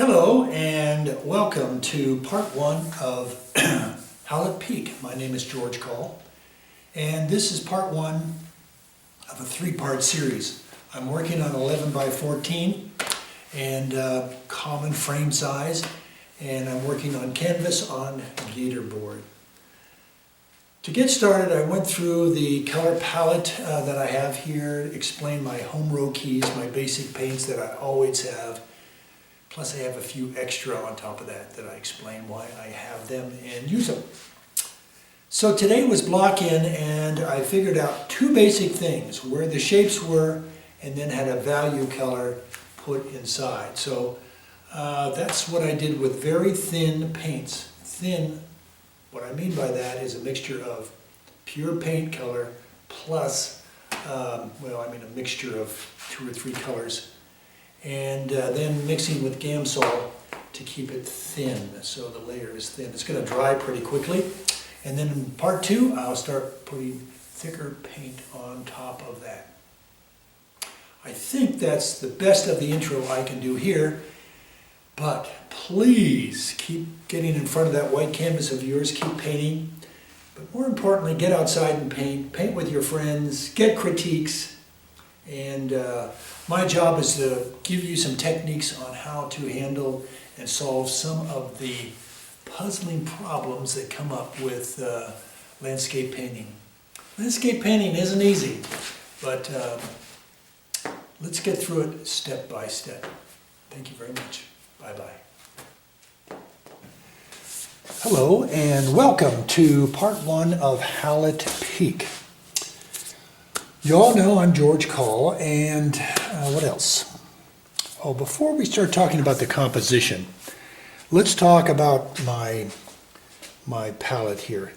Hello and welcome to part one of Hallett Pk. My name is George Coll and this is part one of a three-part series. I'm working on 11 by 14 and common frame size, and I'm working on canvas on gator board. To get started, I went through the color palette that I have here, explained my home row keys, my basic paints that I always have. Plus I have a few extra on top of that I explain why I have them and use them. So today was block in, and I figured out two basic things, where the shapes were and then had a value color put inside. So that's what I did with very thin paints. Thin, what I mean by that is a mixture of pure paint color plus, a mixture of 2 or 3 colors. And then mixing with Gamsol to keep it thin, so the layer is thin. It's going to dry pretty quickly, and then in part two I'll start putting thicker paint on top of that. I think that's the best of the intro I can do here, but please keep getting in front of that white canvas of yours, keep painting, but more importantly, get outside and paint with your friends, get critiques, and my job is to give you some techniques on how to handle and solve some of the puzzling problems that come up with landscape painting. Landscape painting isn't easy, but let's get through it step by step. Thank you very much. Bye-bye. Hello and welcome to part one of Hallett Pk. You all know I'm George Coll, and what else? Oh, before we start talking about the composition, let's talk about my palette here.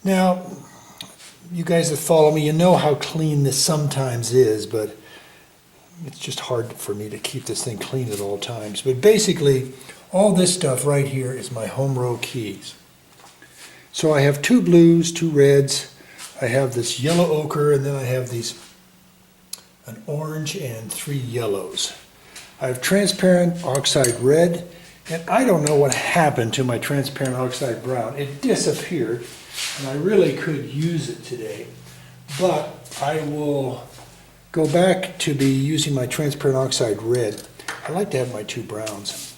Now, you guys that follow me, you know how clean this sometimes is, but it's just hard for me to keep this thing clean at all times. But basically, all this stuff right here is my home row keys. So I have 2 blues, 2 reds, I have this yellow ochre, and then I have an orange and 3 yellows. I have transparent oxide red, and I don't know what happened to my transparent oxide brown. It disappeared, and I really could use it today, but I will go back to be using my transparent oxide red. I like to have my 2 browns.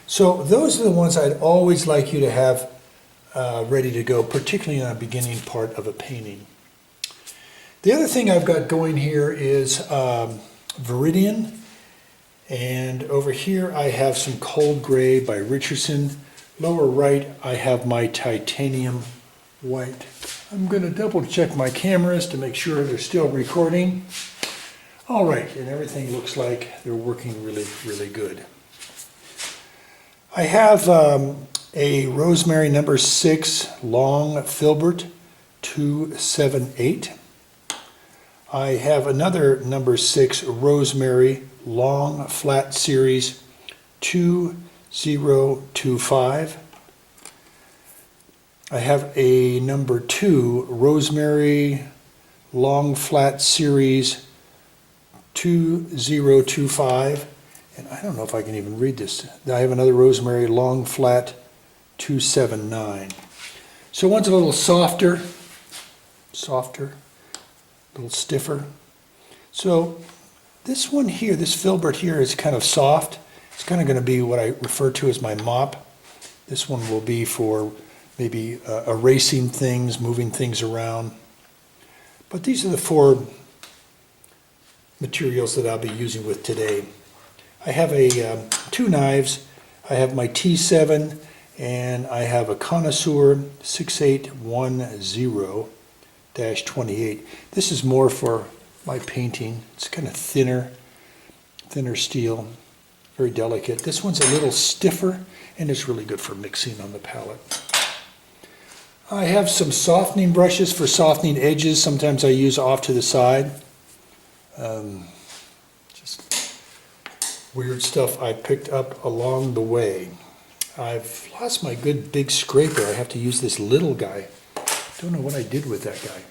So those are the ones I'd always like you to have ready to go, particularly in the beginning part of a painting. The other thing I've got going here is Viridian, and over here I have some Cold Gray by Richardson. Lower right I have my Titanium White. I'm going to double check my cameras to make sure they're still recording. All right, and everything looks like they're working really, really good. I have a Rosemary number 6 long filbert 278. I have another number 6 Rosemary long flat series 2025. I have a number 2 Rosemary long flat series 2025. And I don't know if I can even read this. I have another Rosemary long flat 279. So one's a little softer, a little stiffer. So this one here, this filbert here, is kind of soft. It's kind of going to be what I refer to as my mop. This one will be for maybe erasing things, moving things around. But these are the 4 materials that I'll be using with today. I have 2 knives. I have my T7, and I have a Connoisseur 6810-28. This is more for my painting. It's kind of thinner steel, very delicate. This one's a little stiffer, and it's really good for mixing on the palette. I have some softening brushes for softening edges. Sometimes I use off to the side. Just weird stuff I picked up along the way. I've lost my good big scraper. I have to use this little guy. Don't know what I did with that guy.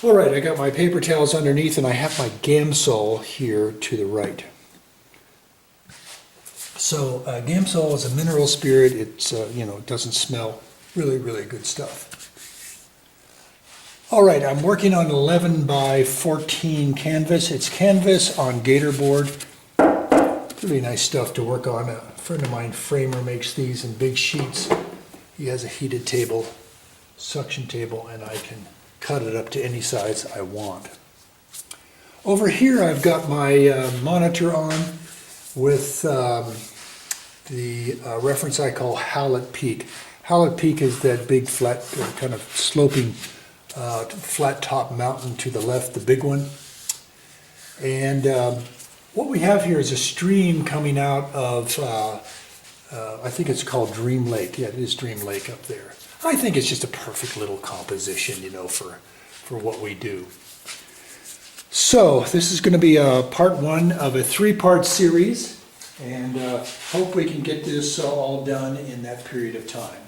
All right, I got my paper towels underneath, and I have my Gamsol here to the right. So Gamsol is a mineral spirit. It's, it doesn't smell. Really, really good stuff. All right, I'm working on 11 by 14 canvas. It's canvas on gator board. Really nice stuff to work on. A friend of mine, Framer, makes these in big sheets. He has a heated table, suction table, and I can cut it up to any size I want. Over here I've got my monitor on with the reference I call Hallett Pk. Hallett Pk is that big flat, kind of sloping flat top mountain to the left, the big one. And what we have here is a stream coming out of, I think it's called Dream Lake. Yeah, it is Dream Lake up there. I think it's just a perfect little composition, for what we do. So this is going to be part one of a three-part series, and hope we can get this all done in that period of time.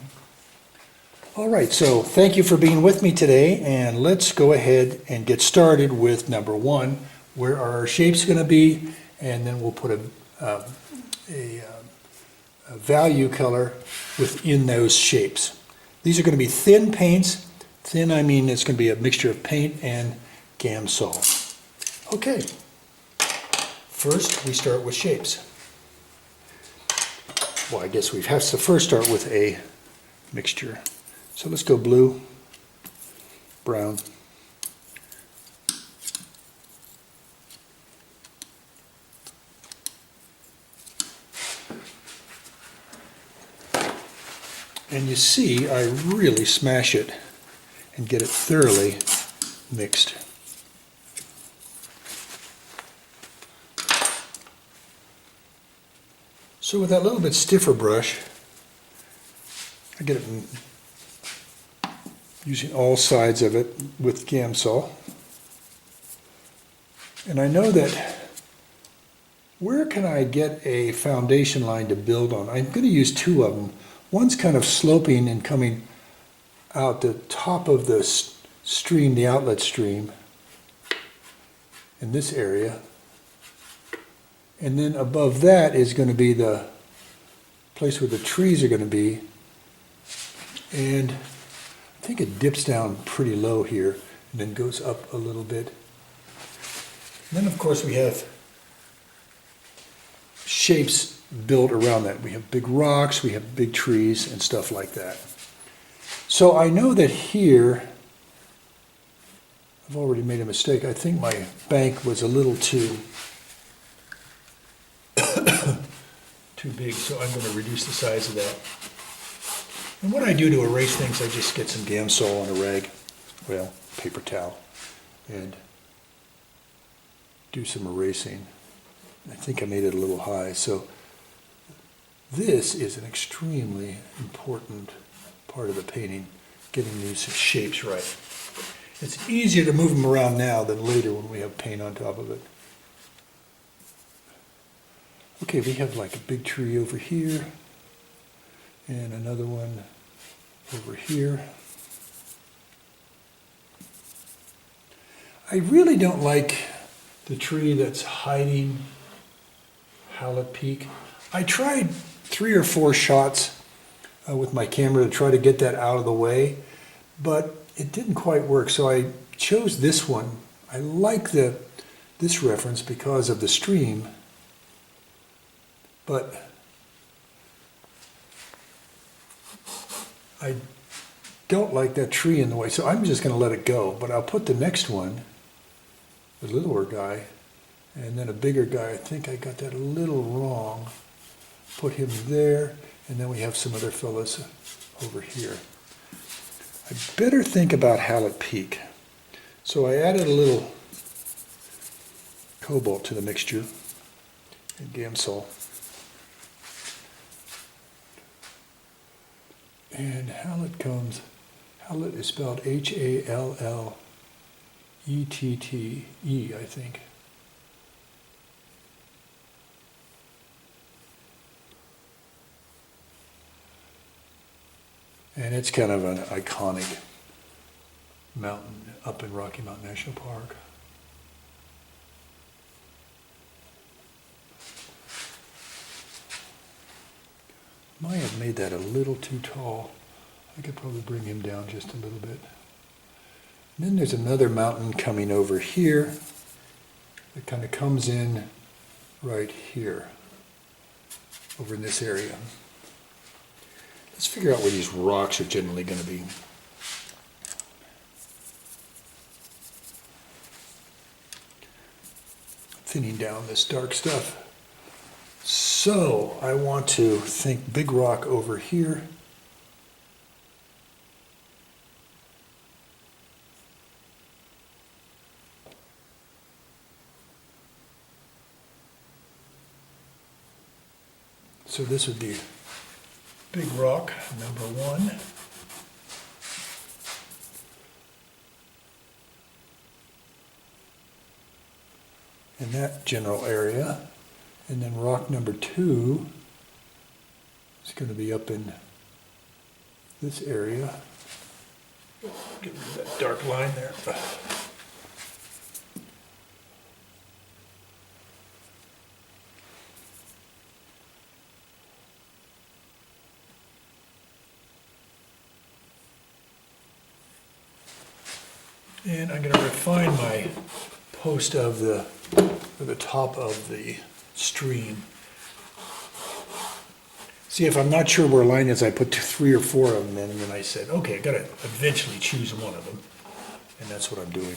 All right, so thank you for being with me today, and let's go ahead and get started with number one. Where are our shapes going to be? And then we'll put a value color within those shapes. These are going to be thin paints. Thin, I mean it's going to be a mixture of paint and Gamsol. Okay, first we start with shapes. Well, I guess we have to first start with a mixture. So let's go blue, brown, and you see I really smash it and get it thoroughly mixed. So with that little bit stiffer brush, I get it using all sides of it with Gamsol. And I know that where can I get a foundation line to build on? I'm going to use two of them. One's kind of sloping and coming out the top of the stream, the outlet stream, in this area. And then above that is going to be the place where the trees are going to be. And I think it dips down pretty low here and then goes up a little bit. And then of course we have shapes built around that. We have big rocks, we have big trees and stuff like that. So I know that here, I've already made a mistake. I think my bank was a little too big, so I'm going to reduce the size of that. And what I do to erase things, I just get some Gamsol on a rag, well, paper towel, and do some erasing. I think I made it a little high, so this is an extremely important part of the painting, getting these shapes right. It's easier to move them around now than later when we have paint on top of it. Okay, we have like a big tree over here, and another one over here. I really don't like the tree that's hiding Hallett Pk. I tried 3 or 4 shots with my camera to try to get that out of the way, but it didn't quite work, so I chose this one. I like this reference because of the stream, but I don't like that tree in the way, so I'm just going to let it go. But I'll put the next one, the littler guy, and then a bigger guy. I think I got that a little wrong. Put him there, and then we have some other fellows over here. I better think about Hallett Pk. So I added a little cobalt to the mixture and Gamsol. And Hallett Hallett is spelled Hallettete, I think. And it's kind of an iconic mountain up in Rocky Mountain National Park. Might have made that a little too tall. I could probably bring him down just a little bit. And then there's another mountain coming over here that kind of comes in right here, over in this area. Let's figure out where these rocks are generally going to be. Thinning down this dark stuff. So I want to think big rock over here. So this would be big rock number one. In that general area. And then rock number two is going to be up in this area. Get rid of that dark line there. And I'm going to refine my post of the top of the stream. See, if I'm not sure where a line is, I put 3 or 4 of them in, and then I said, okay, I got to eventually choose one of them, and that's what I'm doing.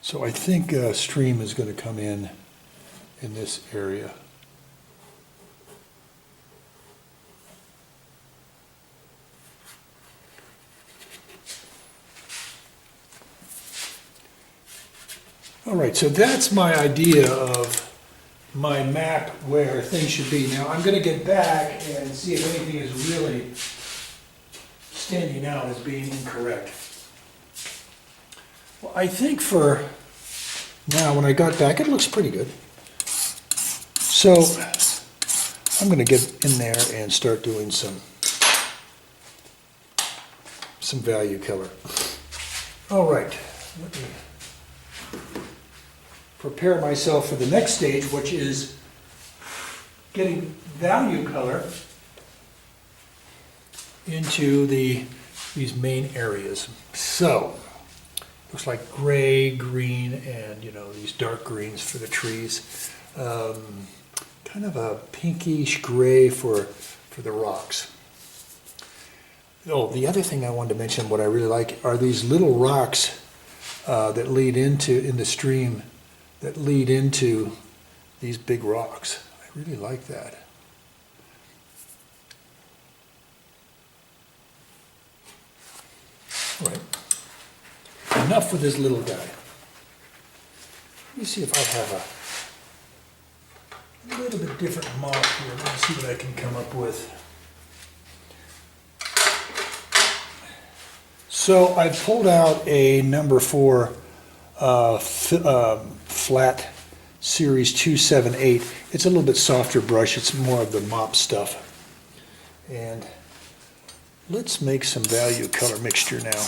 So I think stream is going to come in this area. All right, so that's my idea of my map where things should be. Now I'm going to get back and see if anything is really standing out as being incorrect. Well, I think for now, when I got back, it looks pretty good. So I'm going to get in there and start doing some value color. All right, let me prepare myself for the next stage, which is getting value color into these main areas. So, looks like gray, green, and these dark greens for the trees. Kind of a pinkish gray for the rocks. Oh, the other thing I wanted to mention, what I really like, are these little rocks that lead in the stream, that lead into these big rocks. I really like that. All right, enough with this little guy. Let me see if I have a little bit different mop here. Let me see what I can come up with. So I pulled out a number 4 flat series 278. It's a little bit softer brush. It's more of the mop stuff. And let's make some value color mixture now.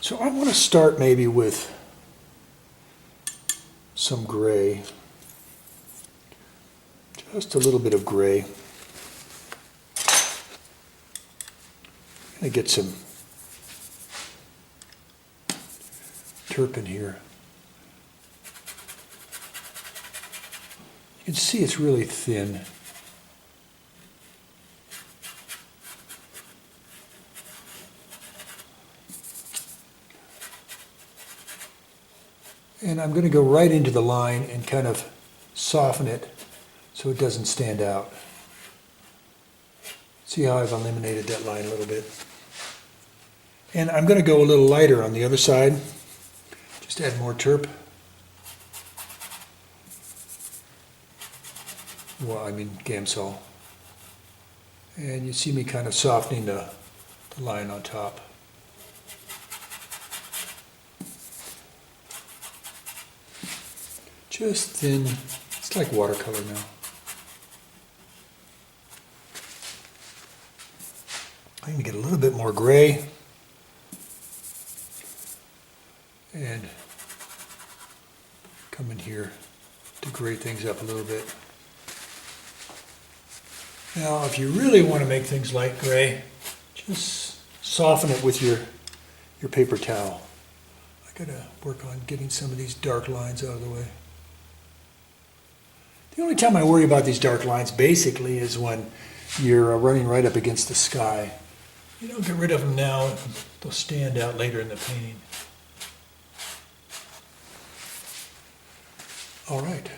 So I want to start maybe with some gray. Just a little bit of gray. I'm going to get some turpin here. You can see it's really thin. And I'm going to go right into the line and kind of soften it so it doesn't stand out. See how I've eliminated that line a little bit. And I'm going to go a little lighter on the other side. Just add more terp. Well, I mean Gamsol. And you see me kind of softening the line on top. Just thin. It's like watercolor now. I'm going to get a little bit more gray and come in here to gray things up a little bit. Now, if you really want to make things light gray, just soften it with your paper towel. I gotta work on getting some of these dark lines out of the way. The only time I worry about these dark lines basically is when you're running right up against the sky. You don't get rid of them now, they'll stand out later in the painting. All right.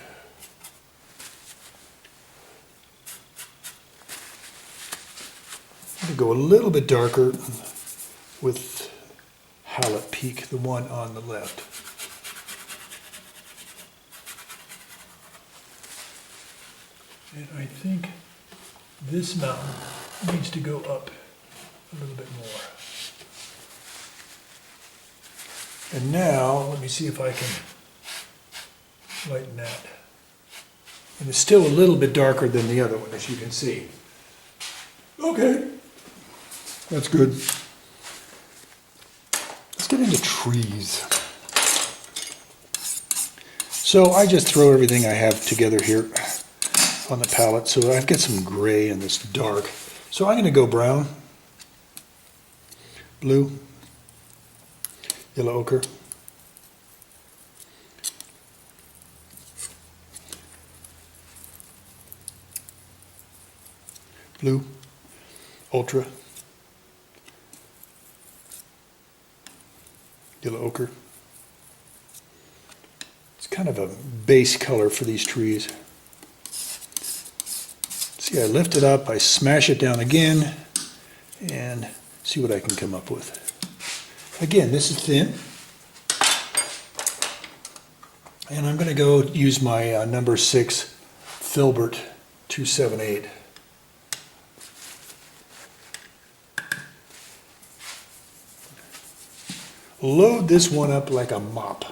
I'm going to go a little bit darker with Hallett Pk, the one on the left. And I think this mountain needs to go up a little bit more. And now, let me see if I can lighten that. And it's still a little bit darker than the other one, as you can see. Okay, that's good. Let's get into trees. So I just throw everything I have together here on the palette. So I've got some gray and this dark. So I'm going to go brown, blue, yellow ochre, blue, ultra, yellow ochre. It's kind of a base color for these trees. See, I lift it up, I smash it down again, and see what I can come up with. Again, this is thin. And I'm going to go use my number 6 Filbert 278. Load this one up like a mop.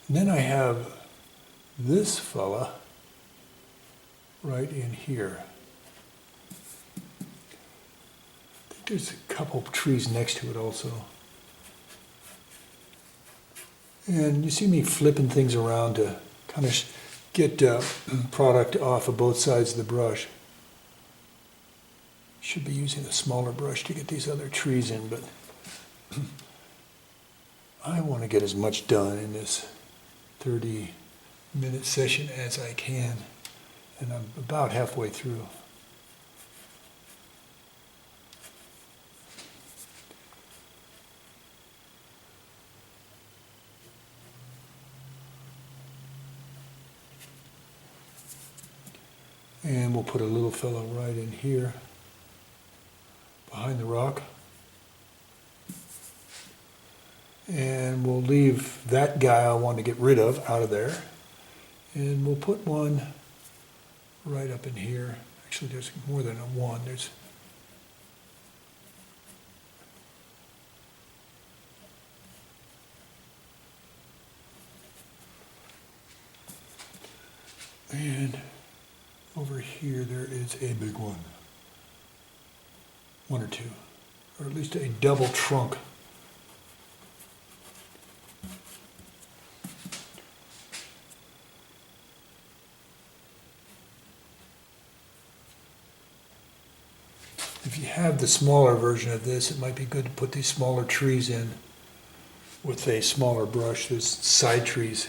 And then I have this fella right in here. I think there's a couple trees next to it also. And you see me flipping things around to kind of get product off of both sides of the brush. Should be using a smaller brush to get these other trees in, but I want to get as much done in this 30-minute session as I can, and I'm about halfway through. And we'll put a little fellow right in here, behind the rock. And we'll leave that guy I want to get rid of out of there. And we'll put one right up in here. Actually, there's more than a one. There's and over here there is a big one. One or two. Or at least a double trunk. If you have the smaller version of this, it might be good to put these smaller trees in with a smaller brush, those side trees.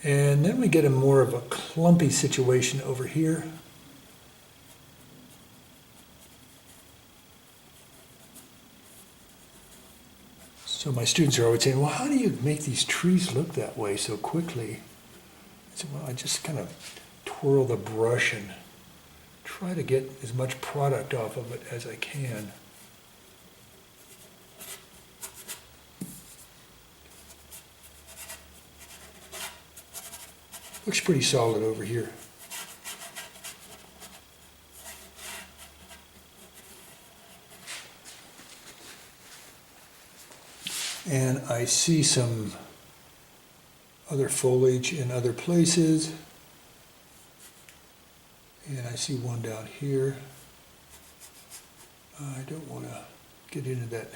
And then we get a more of a clumpy situation over here. So my students are always saying, well, how do you make these trees look that way so quickly? I said, well, I just kind of twirl the brush and try to get as much product off of it as I can. Looks pretty solid over here. And I see some other foliage in other places. And I see one down here. I don't want to get into that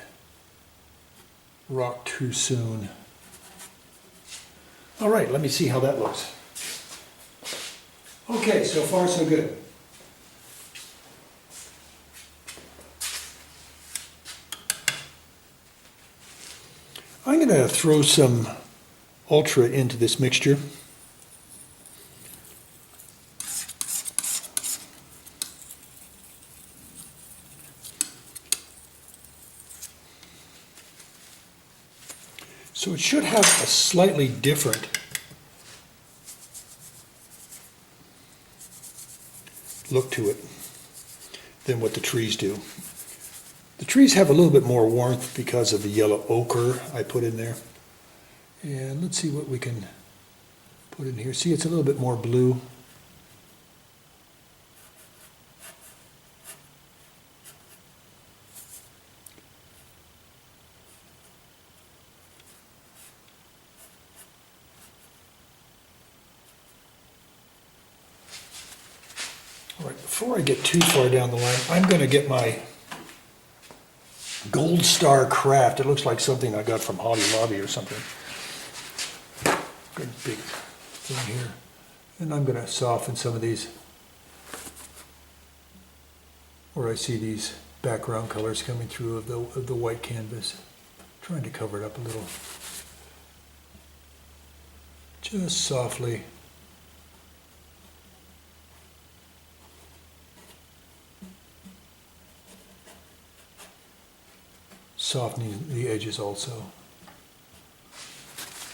rock too soon. All right, let me see how that looks. Okay, so far so good. I'm going to throw some Ultra into this mixture. So it should have a slightly different look to it than what the trees do. The trees have a little bit more warmth because of the yellow ochre I put in there. And let's see what we can put in here. See, it's a little bit more blue. All right, before I get too far down the line, I'm going to get my Gold Star Craft. It looks like something I got from Hobby Lobby or something. Good big thing here. And I'm going to soften some of these where I see these background colors coming through of the white canvas. Trying to cover it up a little. Just softly. Softening the edges also.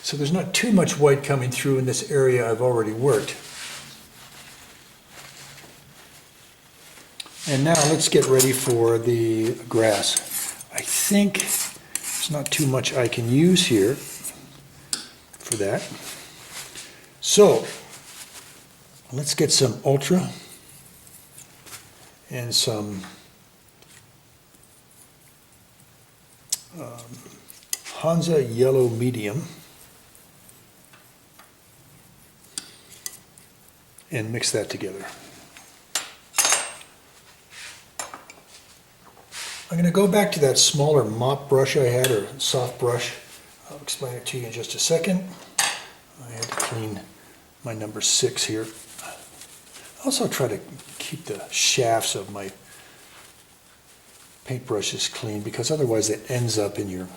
So there's not too much white coming through in this area I've already worked. And now let's get ready for the grass. I think there's not too much I can use here for that. So let's get some Ultra and some Hansa Yellow Medium and mix that together. I'm going to go back to that smaller mop brush I had, or soft brush. I'll explain it to you in just a second. I had to clean my number 6 here. I also try to keep the shafts of my paintbrushes clean, because otherwise it ends up in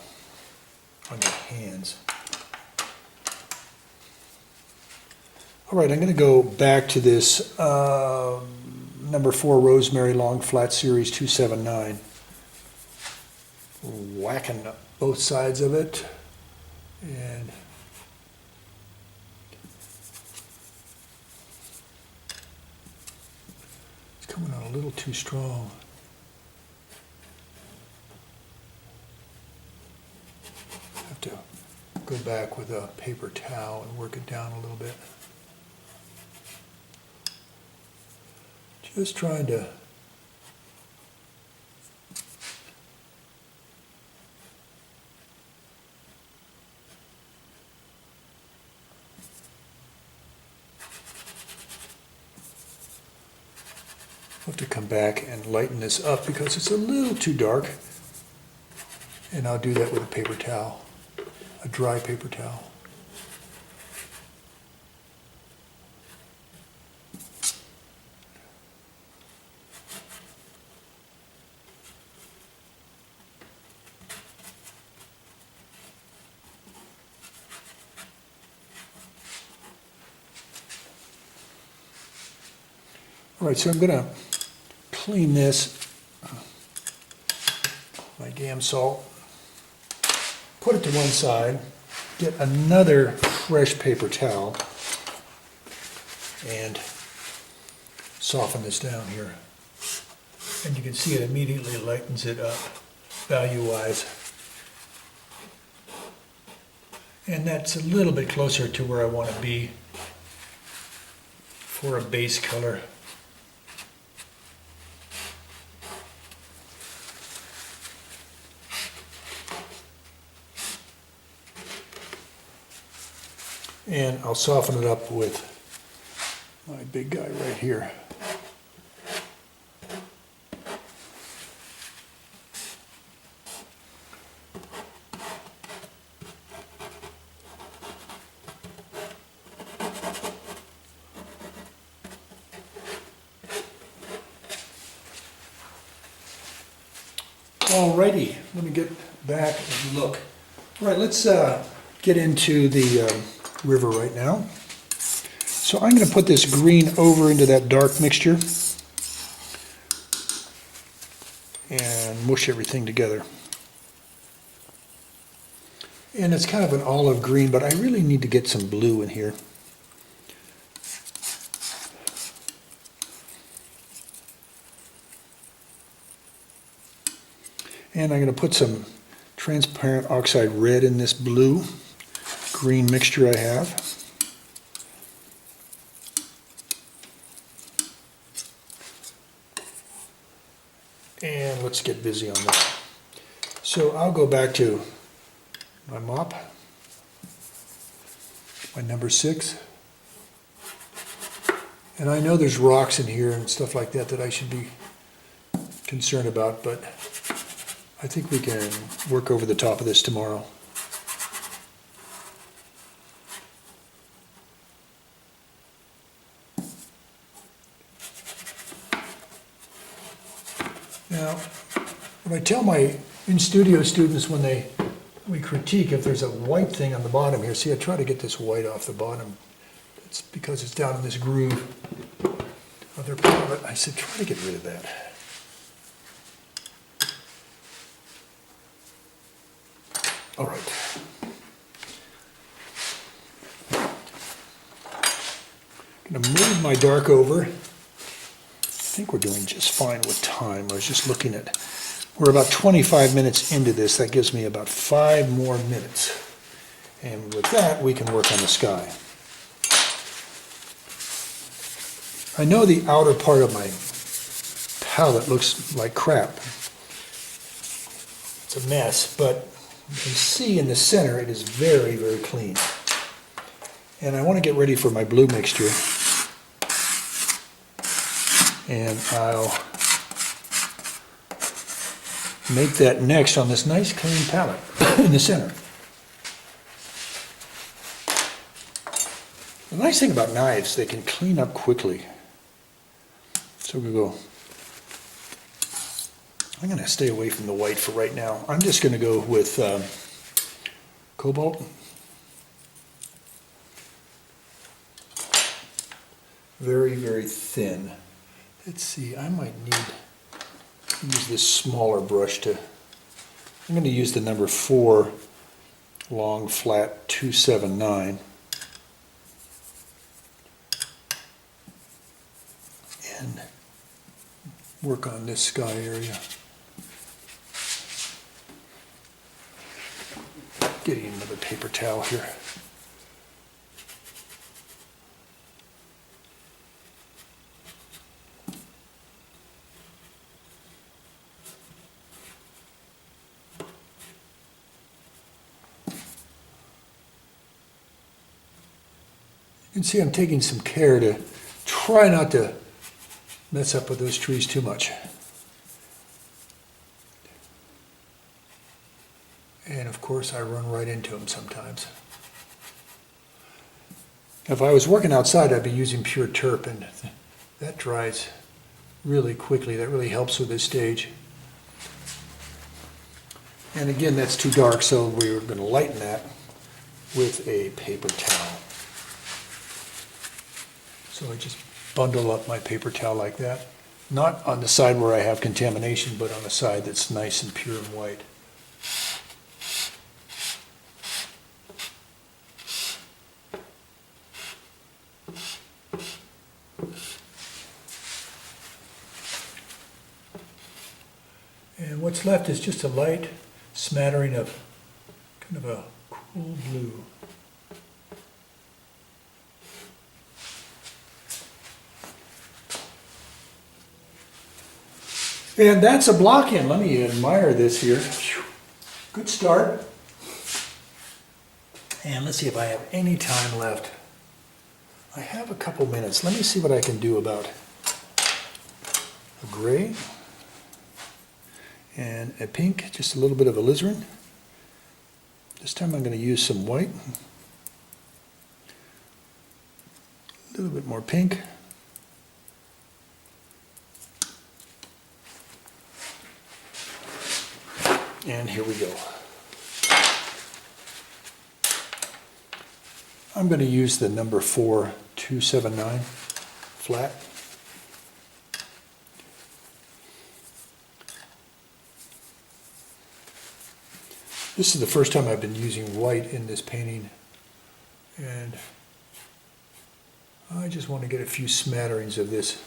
on your hands. All right, I'm going to go back to this number 4 Rosemary Long Flat Series 279. Whacking up both sides of it, and it's coming on a little too strong. Have to go back with a paper towel and work it down a little bit. Just trying to come back and lighten this up because it's a little too dark, and I'll do that with a paper towel, a dry paper towel. All right, so I'm going to clean this, my gam salt, put it to one side, get another fresh paper towel, and soften this down here. And you can see it immediately lightens it up value-wise. And that's a little bit closer to where I want to be for a base color. And I'll soften it up with my big guy right here. Alrighty, let me get back and look. All right, let's get into the river right now. So I'm going to put this green over into that dark mixture and mush everything together. And it's kind of an olive green, but I really need to get some blue in here. And I'm going to put some transparent oxide red in this blue green mixture I have. And let's get busy on that. So I'll go back to my mop, my number 6. And I know there's rocks in here and stuff like that that I should be concerned about, but I think we can work over the top of this tomorrow. Now, what I tell my in-studio students when we critique, if there's a white thing on the bottom here, see I try to get this white off the bottom. It's because it's down in this groove of their palette. I said try to get rid of that. All right. I'm going to move my dark over. I think we're doing just fine with time. I was just looking at, we're about 25 minutes into this. That gives me about 5 more minutes. And with that, we can work on the sky. I know the outer part of my palette looks like crap. It's a mess, but you can see in the center it is very, very clean. And I want to get ready for my blue mixture. And I'll make that next on this nice clean palette in the center. The nice thing about knives, they can clean up quickly. So we'll go. I'm going to stay away from the white for right now. I'm just going to go with cobalt. Very, very thin. Let's see, I might need to use this smaller brush to, I'm going to use the number 4 long flat 279 and work on this sky area. Getting another paper towel here. You can see I'm taking some care to try not to mess up with those trees too much. And of course I run right into them sometimes. If I was working outside, I'd be using pure turp, and that dries really quickly. That really helps with this stage. And again, that's too dark, so we're going to lighten that with a paper towel. So I just bundle up my paper towel like that. Not on the side where I have contamination, but on the side that's nice and pure and white. And what's left is just a light smattering of kind of a cool blue. And that's a block in. Let me admire this here. Good start. And let's see if I have any time left. I have a couple minutes. Let me see what I can do about a gray and a pink, just a little bit of alizarin. This time I'm going to use some white, a little bit more pink. And here we go. I'm going to use the number 4279 flat. This is the first time I've been using white in this painting, and I just want to get a few smatterings of this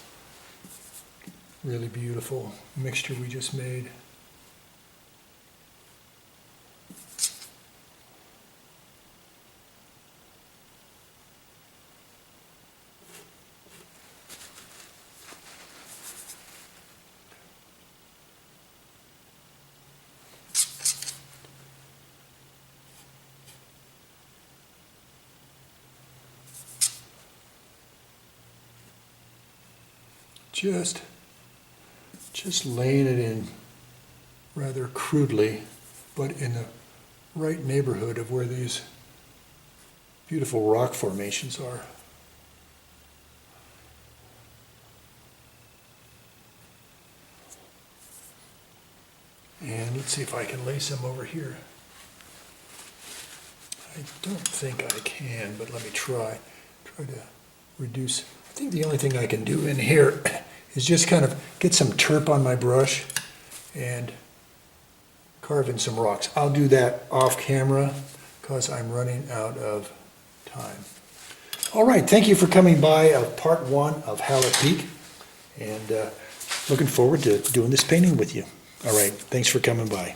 really beautiful mixture we just made. Just laying it in rather crudely, but in the right neighborhood of where these beautiful rock formations are. And let's see if I can lay some over here. I don't think I can, but let me try. Try to reduce. I think the only thing I can do in here is just kind of get some turp on my brush and carve in some rocks. I'll do that off camera because I'm running out of time. All right, thank you for coming by part 1 of Hallett Pk, and looking forward to doing this painting with you. All right, thanks for coming by.